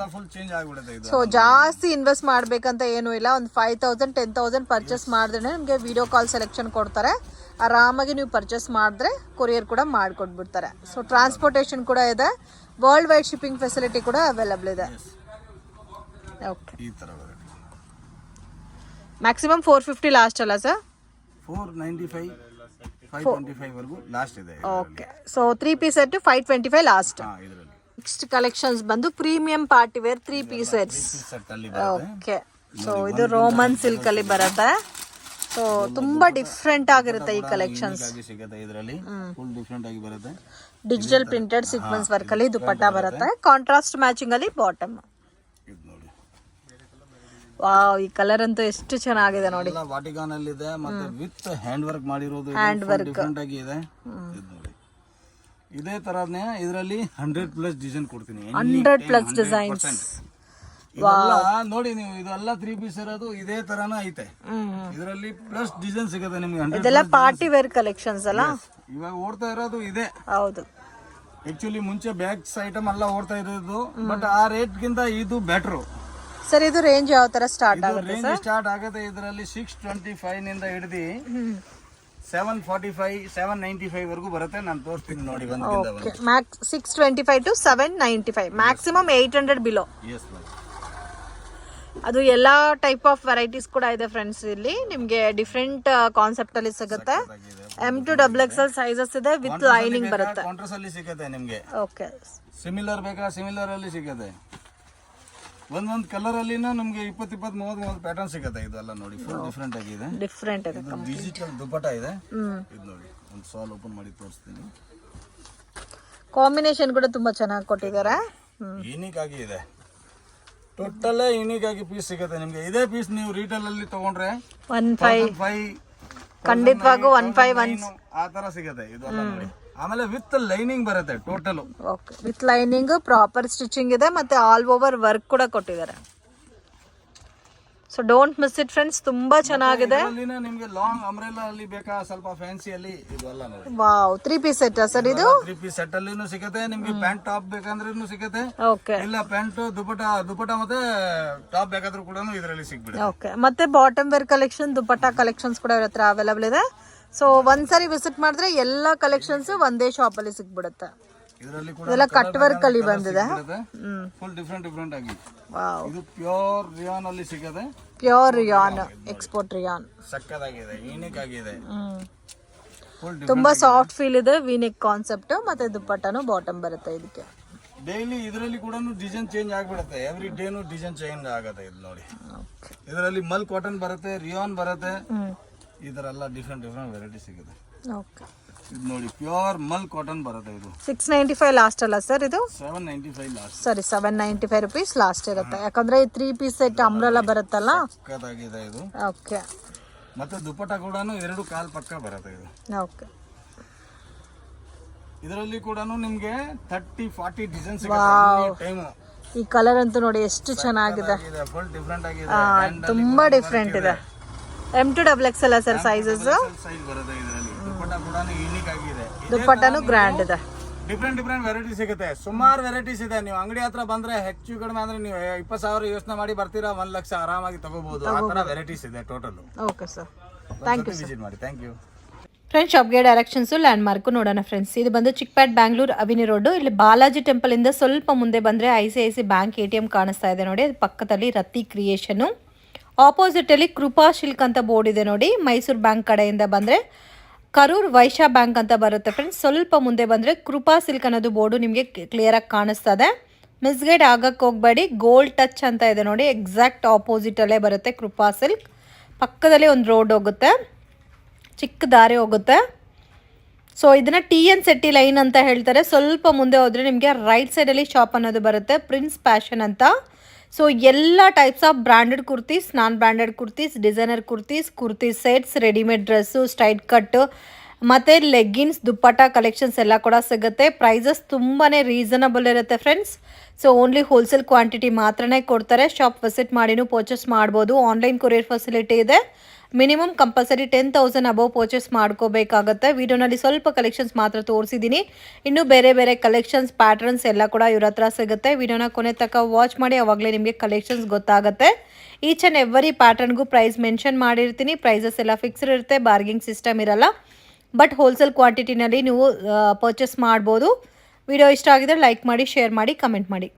ಸೊ ಜಾಸ್ತಿ ಇನ್ವೆಸ್ಟ್ ಮಾಡ್ಬೇಕಂತ ಏನು ಇಲ್ಲ, ಒಂದು 5000 10,000 ಪರ್ಚೇಸ್ ಮಾಡಿದ್ರೆ ನಿಮಗೆ ವಿಡಿಯೋ ಕಾಲ್ ಸೆಲೆಕ್ಷನ್ ಕೊಡ್ತಾರೆ. ಆರಾಮಾಗಿ ನೀವು ಪರ್ಚೇಸ್ ಮಾಡಿದ್ರೆ ಕೊರಿಯರ್ ಕೂಡ ಮಾಡಿಕೊಟ್ಬಿಡ್ತಾರೆ. ಸೊ ಟ್ರಾನ್ಸ್ಪೋರ್ಟೇಷನ್ ಕೂಡ ಇದೆ, ವರ್ಲ್ಡ್ ವೈಡ್ ಶಿಪ್ಪಿಂಗ್ ಫೆಸಿಲಿಟಿ ಕೂಡ ಅವೈಲಬಲ್ ಇದೆ. ಓಕೆ, ಈ ತರ ಮ್ಯಾಕ್ಸಿಮಮ್ 450 ಲಾಸ್ಟ್ ಅಲ್ಲ ಸರ್? 495 525 ವರೆಗೂ ಲಾಸ್ಟ್ ಇದೆ. Okay, so 3 piece set 525 last. Next collections ಬಂದು premium party wear 3 piece sets. Okay, so ಇದು ರೋಮನ್ ಸಿಲ್ಕ್ ಅಲ್ಲಿ ಬರುತ್ತೆ. ಸೊ ತುಂಬಾ ಡಿಫ್ರೆಂಟ್ ಆಗಿರುತ್ತೆ ಈ ಕಲೆಕ್ಷನ್ಸ್. ಇದರಲ್ಲಿ ಫುಲ್ ಡಿಫರೆಂಟ್ ಆಗಿ ಬರುತ್ತೆ. ಡಿಜಿಟಲ್ ಪ್ರಿಂಟೆಡ್ ಸೀಕ್ವೆನ್ಸ್ ವರ್ಕ್ ಅಲ್ಲಿ ದುಪಟ್ಟ ಬರುತ್ತೆ, ಕಾಂಟ್ರಾಸ್ಟ್ ಮ್ಯಾಚಿಂಗ್ ಅಲ್ಲಿ ಬಾಟಮ್. ವಾವ್, ಈ ಕಲರ್ ಅಂತೂ ಎಷ್ಟು ಚೆನ್ನಾಗಿದೆ ನೋಡಿ. ವಾಟಿಕಾನ್ ಅಲ್ಲಿ ಇದೆ, ಮತ್ತೆ ವಿತ್ ಹ್ಯಾಂಡ್ ವರ್ಕ್ ಮಾಡಿರೋದು, ಹ್ಯಾಂಡ್ ವರ್ಕ್ ಡಿಫರೆಂಟ್ ಆಗಿ ಇದೆ. ಇದೇ ತರನೇ ಇದರಲ್ಲಿ 100+ ಡಿಸೈನ್ ಕೊಡ್ತೀನಿ. 100+ ಡಿಸೈನ್ಸ್. ನೋಡಿ ನೀವು, ಇದೆಲ್ಲ 3 ಪೀಸ್ ಇರೋದು ಇದೇ ತರನ ಐತೆ. ಇದರಲ್ಲಿ ಪ್ಲಸ್ ಡಿಸೈನ್ ಸಿಗುತ್ತೆ ನಿಮ್ಗೆ. ಇದೆಲ್ಲ ಪಾರ್ಟಿ ವೇರ್ ಕಲೆಕ್ಷನ್ಸ್ ಅಲ್ಲ, ಇವಾಗ ಓಡ್ತಾ ಇರೋದು ಇದೆ. ಹೌದು, ಆಕ್ಚುಲಿ ಮುಂಚೆ ಬ್ಯಾಗ್ಸ್ ಐಟಮ್ ಎಲ್ಲ ಓಡ್ತಾ ಇರೋದು, ಬಟ್ ಆ ರೇಟ್ ಗಿಂತ ಇದು ಬೆಟರ್. ಸರ್ ಇದು ರೇಂಜ್ ಯಾವ ತರ ಸ್ಟಾರ್ಟ್ ಆಗುತ್ತೆ? ರೇಂಜ್ ಸ್ಟಾರ್ಟ್ ಆಗುತ್ತೆ ಇದರಲ್ಲಿ 625 ನಿಂದ ಹಿಡಿದು 745 795 ವರೆಗೂ ಬರುತ್ತೆ. ನಾನು ತೋರಿಸ್ತೀನಿ ನೋಡಿ. Okay, max 625 to 795, maximum 800 below. ಅದು ಎಲ್ಲ ಟೈಪ್ ಆಫ್ ವೆರೈಟೀಸ್ ಕೂಡ ಇದೆ ಫ್ರೆಂಡ್ಸ್. ಇಲ್ಲಿ ನಿಮಗೆ ಡಿಫ್ರೆಂಟ್ ಕಾನ್ಸೆಪ್ಟ್ ಅಲ್ಲಿ ಸಿಗುತ್ತೆ. M2 XXL ಸೈಜಸ್ ಇದೆ, ವಿತ್ ಲೈನಿಂಗ್ ಬರುತ್ತೆ. ಕಾಂಟ್ರಾಸ್ಟ್ ಅಲ್ಲಿ ಸಿಗುತ್ತೆ ನಿಮಗೆ. ಓಕೆ, ಸಿಮಿಲರ್ ಬೇಕಾ? ಸಿಮಿಲರ್ ಅಲ್ಲಿ ಸಿಗುತ್ತೆ. ಒಂದೊಂದು ಕಲರ್ ಅಲ್ಲಿ ನಮಗೆ 20 30 ಪ್ಯಾಟರ್ನ್ ಸಿಗುತ್ತೆ. ಇದೆಲ್ಲ ನೋಡಿ ಫುಲ್ ಡಿಫರೆಂಟ್ ಆಗಿದೆ, ಡಿಫರೆಂಟ್ ಇದೆ. ಡಿಜಿಟಲ್ ದುಪಟ್ಟ ಇದೆ. ಇದು ನೋಡಿ, ಒಂದು ಸಾಲ್ ಓಪನ್ ಮಾಡಿ ತೋರಿಸ್ತೀನಿ. ಕಾಂಬಿನೇಷನ್ ಕೂಡ ತುಂಬಾ ಚೆನ್ನಾಗಿ ಕೊಟ್ಟಿದ್ದಾರೆ. ಯೂನಿಕ್ ಆಗಿ ಇದೆ, ಟೋಟಲ್ ಯೂನಿಕ್ ಆಗಿ ಪೀಸ್ ಸಿಗುತ್ತೆ ನಿಮಗೆ. ಇದೇ ಪೀಸ್ ನೀವು ರಿಟೇಲ್ ಅಲ್ಲಿ ತಗೊಂಡ್ರೆ 15 ಖಂಡಿತವಾಗೂ 15 ಆ ತರ ಸಿಗುತ್ತೆ. ಇದೆಲ್ಲ ನೋಡಿ. ಆಮೇಲೆ ವಿತ್ ಲೈನಿಂಗ್ ಬರುತ್ತೆ total. Okay, with lining, proper stitching ಇದೆ, ಮತ್ತೆ ಆಲ್ ಓವರ್ ವರ್ಕ್ ಕೂಡ ಕೊಟ್ಟಿದ್ದಾರೆ. So don't miss it friends, ತುಂಬಾ ಚೆನ್ನಾಗಿದೆ. ಇದರಲ್ಲಿನೇ ನಿಮ್ಗೆ ಲಾಂಗ್ ಅಂಬ್ರೆಲಾ ಅಲ್ಲಿ ಬೇಕಾ, ಸ್ವಲ್ಪ ಫ್ಯಾನ್ಸಿ ಅಲ್ಲಿ ಇದು ಎಲ್ಲ ನೋಡಿ. ವಾವ್, 3 ಪೀಸ್ ಸೆಟ್ ಸರ್ ಇದು? 3 ಪೀಸ್ ಸೆಟ್ ಅಲ್ಲಿನೂ ಸಿಗುತ್ತೆ ನಿಮ್ಗೆ. ಪ್ಯಾಂಟ್ ಟಾಪ್ ಬೇಕಂದ್ರೂ ಸಿಗುತ್ತೆ. ಓಕೆ. ಇಲ್ಲ ಪ್ಯಾಂಟ್ ದುಪಟ ಮತ್ತೆ ಟಾಪ್ ಬೇಕಾದ್ರೂ ಕೂಡ ಇದರಲ್ಲಿ ಸಿಗ್ಬಿಡುತ್ತೆ. ಓಕೆ. ಮತ್ತೆ bottom wear collection, dupatta collections ಕೂಡ ಇವ್ರ ಹತ್ರ ಅವೈಲೇಬಲ್ ಇದೆ. ಸೊ ಒಂದ್ಸರಿ ವಿಸಿಟ್ ಮಾಡಿದ್ರೆ ಎಲ್ಲಾ ಕಲೆಕ್ಷನ್ಸ್ ಒಂದೇ ಶಾಪ್ ಅಲ್ಲಿ ಸಿಗ್ಬಿಡುತ್ತೆ. ಇದರಲ್ಲಿ ಕೂಡ ಇದೆಲ್ಲ ಕಟ್ ವರ್ಕ್ ಅಲ್ಲಿ ಬಂದಿದೆ. ಫುಲ್ ಡಿಫ್ರೆಂಟ್ ಆಗಿ. ವಾವ್, ಇದು ಪ್ಯೂರ್ ರಿಯಾನ್ ಅಲ್ಲಿ ಸಿಗುತ್ತೆ. Pure rayon, export rayon. ಸಕ್ಕದಾಗಿದೆ, ಯೂನಿಕ್ ಆಗಿದೆ. ಫುಲ್ ತುಂಬಾ ಸಾಫ್ಟ್ ಫೀಲ್ ಇದೆ. Unique concept. ಮತ್ತೆ ದುಪ್ಪಟ್ಟನು ಬಾಟಮ್ ಬರುತ್ತೆ ಇದಕ್ಕೆ. ಡೈಲಿ ಇದರಲ್ಲಿ ಕೂಡ ಡಿಸೈನ್ ಚೇಂಜ್ ಆಗ್ಬಿಡುತ್ತೆ. ಎವ್ರಿ ಡೇನು ಡಿಸೈನ್ ಚೇಂಜ್ ಆಗುತ್ತೆ. ಇದು ನೋಡಿ, ಇದರಲ್ಲಿ ಮಲ್ ಕಾಟನ್ ಬರುತ್ತೆ, ರಿಯಾನ್ ಬರುತ್ತೆ, ಇದರೆಲ್ಲ ಡಿಫ್ರೆಂಟ್ ವೆರೈಟಿ ಸಿಗುತ್ತೆ. ಓಕೆ. ಇದು ನೋಡಿ, ಪ್ಯೂರ್ ಮಲ್ ಕಾಟನ್ ಬರುತ್ತೆ. ಇದು 695 ಲಾಸ್ಟ್ ಅಲ್ಲ ಸರ್? ಇದು 795 ಲಾಸ್ಟ್. ಸರಿ, 795 ರುಪೀಸ್ ಲಾಸ್ಟ್ ಇರುತ್ತೆ. ಯಾಕಂದ್ರೆ 3 ಪೀಸ್ ಸೆಟ್ ಅಂಬ್ರೆಲಾ ಬರುತ್ತಲ್ಲ. ಸಕ್ಕತ್ತಾಗಿದೆ ಇದು. ಓಕೆ. ಮತ್ತೆ ದುಪಟ್ಟ ಕೂಡ 2 ಕಾಲ್ ಪಕ್ಕ ಬರುತ್ತೆ ಇದು. ಓಕೆ. ಇದರಲ್ಲಿ ಕೂಡ ನಿಮ್ಗೆ 30-40 ಡಿಸೈನ್ ಸಿಗುತ್ತೆ ಟೈಮ್. ಈ ಕಲರ್ ಅಂತೂ ನೋಡಿ ಎಷ್ಟು ಚೆನ್ನಾಗಿದೆ. ಫುಲ್ ಡಿಫ್ರೆಂಟ್ ಆಗಿದೆ. ತುಂಬಾ ಡಿಫ್ರೆಂಟ್ ಇದೆ. M2XXL sir sizes. ಸೈಜ್ ಬರುತ್ತೆ ಇದರಲ್ಲಿ. ದುಪಟ್ಟ ಕೂಡ ಯೂನಿಕ್ ಆಗಿದೆ. ದುಪಟ್ಟನು ಗ್ರ್ಯಾಂಡ್ ಇದೆ. ಡಿಫ್ರೆಂಟ್ ವೆರೈಟಿ ಸಿಗುತ್ತೆ. ಸುಮಾರು ವೆರೈಟೀಸ್ ಇದೆ. ನೀವು ಅಂಗಡಿ ಹತ್ರ ಬಂದ್ರೆ ಹೆಚ್ಚು ಕಡಿಮೆ ಅಂದ್ರೆ ನೀವು 20,000 ಯೋಚನೆ ಮಾಡಿ ಬರ್ತೀರಾ, 1 ಲಕ್ಷ ಆರಾಮಾಗಿ ತಗೋಬಹುದು. ಆ ತರ ವೆರೈಟೀಸ್ ಇದೆ total. Okay sir, thank you. Visit ಮಾಡಿ. Thank you friends. ಶಾಪ್ಗೆ ಡೈರೆಕ್ಷನ್ಸ್, ಲ್ಯಾಂಡ್ ಮಾರ್ಕ್ ನೋಡೋಣ ಫ್ರೆಂಡ್ಸ್. ಇದು ಬಂದು ಚಿಕ್ಪೇಟ್ ಬ್ಯಾಂಗ್ಳೂರ್ ಅವಿನಿ ರೋಡ್. ಇಲ್ಲಿ ಬಾಲಾಜಿ ಟೆಂಪಲ್ ಇಂದ ಸ್ವಲ್ಪ ಮುಂದೆ ಬಂದ್ರೆ ICICI ಬ್ಯಾಂಕ್ ATM ಕಾಣಿಸ್ತಾ ಇದೆ ನೋಡಿ. ಅದು ಪಕ್ಕದಲ್ಲಿ ರತಿ ಕ್ರಿಯೇಷನ್, ಆಪೋಸಿಟ್ ಅಲ್ಲಿ ಕೃಪಾ ಶಿಲ್ಕ್ ಅಂತ ಬೋರ್ಡ್ ಇದೆ ನೋಡಿ. ಮೈಸೂರು ಬ್ಯಾಂಕ್ ಕಡೆಯಿಂದ ಬಂದ್ರೆ ಕರೂರ್ ವೈಶ್ಯ ಬ್ಯಾಂಕ್ ಅಂತ ಬರುತ್ತೆ ಫ್ರೆಂಡ್ಸ್. ಸ್ವಲ್ಪ ಮುಂದೆ ಬಂದರೆ ಕೃಪಾ ಸಿಲ್ಕ್ ಅನ್ನೋದು ಬೋರ್ಡು ನಿಮಗೆ ಕ್ಲಿಯರಾಗಿ ಕಾಣಿಸ್ತದೆ. ಮಿಸ್ಗೈಡ್ ಆಗಕ್ಕೆ ಹೋಗಬೇಡಿ. ಗೋಲ್ಡ್ ಟಚ್ ಅಂತ ಇದೆ ನೋಡಿ, ಎಕ್ಸಾಕ್ಟ್ ಆಪೋಸಿಟಲ್ಲೇ ಬರುತ್ತೆ ಕೃಪಾ ಸಿಲ್ಕ್. ಪಕ್ಕದಲ್ಲಿ ಒಂದು ರೋಡ್ ಹೋಗುತ್ತೆ, ಚಿಕ್ಕ ದಾರಿ ಹೋಗುತ್ತೆ. ಸೊ ಇದನ್ನು TN Setty ಲೈನ್ ಅಂತ ಹೇಳ್ತಾರೆ. ಸ್ವಲ್ಪ ಮುಂದೆ ಹೋದರೆ ನಿಮಗೆ ರೈಟ್ ಸೈಡಲ್ಲಿ ಶಾಪ್ ಅನ್ನೋದು ಬರುತ್ತೆ, ಪ್ರಿನ್ಸ್ ಫ್ಯಾಷನ್ ಅಂತ. ಸೊ ಎಲ್ಲ types of branded kurtis, non branded kurtis, designer kurti sets, readymade dress, straight cut ಮತ್ತು ಲೆಗ್ಗಿನ್ಸ್, ದುಪ್ಪಟ್ಟ ಕಲೆಕ್ಷನ್ಸ್ ಎಲ್ಲ ಕೂಡ ಸಿಗುತ್ತೆ. ಪ್ರೈಸಸ್ ತುಂಬಾ ರೀಸನಬಲ್ ಇರುತ್ತೆ friends. So only wholesale quantity ಮಾತ್ರನೇ ಕೊಡ್ತಾರೆ. ಶಾಪ್ ವಿಸಿಟ್ ಮಾಡಿನೂ ಪರ್ಚೇಸ್ ಮಾಡ್ಬೋದು. ಆನ್ಲೈನ್ ಕೊರಿಯರ್ ಫೆಸಿಲಿಟಿ ಇದೆ. ಮಿನಿಮಮ್ ಕಂಪಲ್ಸರಿ 10,000 ಅಬವ್ ಪರ್ಚೇಸ್ ಮಾಡ್ಕೋಬೇಕಾಗತ್ತೆ. ವಿಡಿಯೋನಲ್ಲಿ ಸ್ವಲ್ಪ ಕಲೆಕ್ಷನ್ಸ್ ಮಾತ್ರ ತೋರಿಸಿದ್ದೀನಿ. ಇನ್ನು ಬೇರೆ ಕಲೆಕ್ಷನ್ಸ್, ಪ್ಯಾಟರ್ನ್ಸ್ ಎಲ್ಲ ಕೂಡ ಇವ್ರ ಹತ್ರ ಸಿಗುತ್ತೆ. ವಿಡಿಯೋನ ಕೊನೆ ತನಕ ವಾಚ್ ಮಾಡಿ, ಅವಾಗಲೇ ನಿಮಗೆ ಕಲೆಕ್ಷನ್ಸ್ ಗೊತ್ತಾಗುತ್ತೆ. ಈಚ್ ಆ್ಯಂಡ್ ಎವ್ರಿ ಪ್ಯಾಟರ್ನ್ಗೂ ಪ್ರೈಸ್ ಮೆನ್ಷನ್ ಮಾಡಿರ್ತೀನಿ. ಪ್ರೈಸಸ್ ಎಲ್ಲ ಫಿಕ್ಸ್ಡ್ ಇರುತ್ತೆ, ಬಾರ್ಗಿಂಗ್ ಸಿಸ್ಟಮ್ ಇರಲ್ಲ. ಬಟ್ ಹೋಲ್ಸೇಲ್ ಕ್ವಾಂಟಿಟಿನಲ್ಲಿ ನೀವು ಪರ್ಚೇಸ್ ಮಾಡ್ಬೋದು. ವಿಡಿಯೋ ಇಷ್ಟ ಆಗಿದ್ರೆ ಲೈಕ್ ಮಾಡಿ, ಶೇರ್ ಮಾಡಿ, ಕಮೆಂಟ್ ಮಾಡಿ.